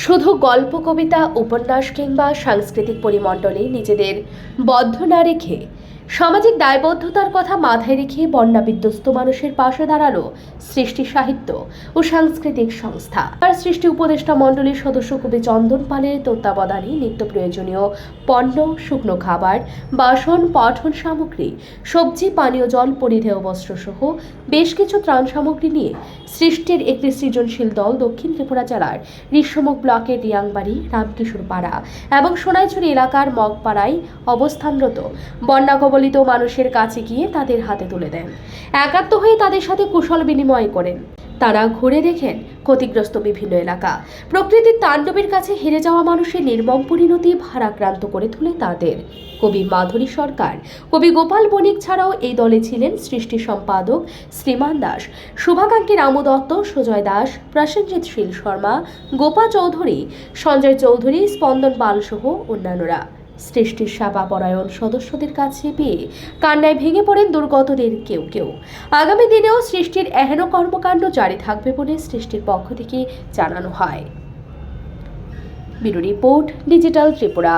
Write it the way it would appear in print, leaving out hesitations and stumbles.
শুধু গল্প, কবিতা, উপন্যাস কিংবা সাংস্কৃতিক পরিমণ্ডলে নিজেদের বদ্ধ না রেখে সামাজিক দায়বদ্ধতার কথা মাথায় রেখে বন্যা বিধ্বস্ত মানুষের পাশে দাঁড়ালো সৃষ্টি সাহিত্য ও সাংস্কৃতিক সংস্থা। আর সৃষ্টি উপদেষ্টা মণ্ডলীর সদস্য কবি চন্দন পালের তত্ত্বাবধানে নিত্য প্রয়োজনীয় পণ্য, শুকনো খাবার, বাসন, পঠন সামগ্রী, সবজি, পানীয় জল, পরিধেয় বস্ত্র সহ বেশ কিছু ত্রাণ সামগ্রী নিয়ে সৃষ্টির একটি সৃজনশীল দল দক্ষিণ ত্রিপুরা জেলার ঋষ্যমুখ ব্লকের রিয়াংবাড়ি, রামকিশোর পাড়া এবং সোনাইছড়ি এলাকার মগপাড়ায় অবস্থানরত বন্যা কবলিত মানুষের কাছে গিয়ে তাদের হাতে তুলে দেন। একাত্ম হয়ে তাদের সাথে কুশল বিনিময় করেন। তারা ঘুরে দেখেন ক্ষতিগ্রস্ত বিভিন্ন এলাকা। প্রকৃতির তাণ্ডবের কাছে হেরে যাওয়া মানুষের নির্মম পরিণতি ভারাক্রান্ত করে তোলে তাদের। কবি মাধুরী সরকার, কবি গোপাল বণিক ছাড়াও এই দলে ছিলেন সৃষ্টি সম্পাদক শ্রীমান দাস, শুভাকাঙ্ক্ষী রামু দত্ত, সুজয় দাস, প্রসেনজিৎ শীল শর্মা, গোপা চৌধুরী, সঞ্জয় চৌধুরী, স্পন্দন পাল সহ অন্যান্যরা। সৃষ্টির সেবাপরায়ণ সদস্যদের কাছে পেয়ে কান্নায় ভেঙে পড়েন দুর্গতদের কেউ কেউ। আগামী দিনেও সৃষ্টির এহেন কর্মকাণ্ড জারি থাকবে বলে সৃষ্টির পক্ষ থেকে জানানো হয়। Bureau report, digital Tripura.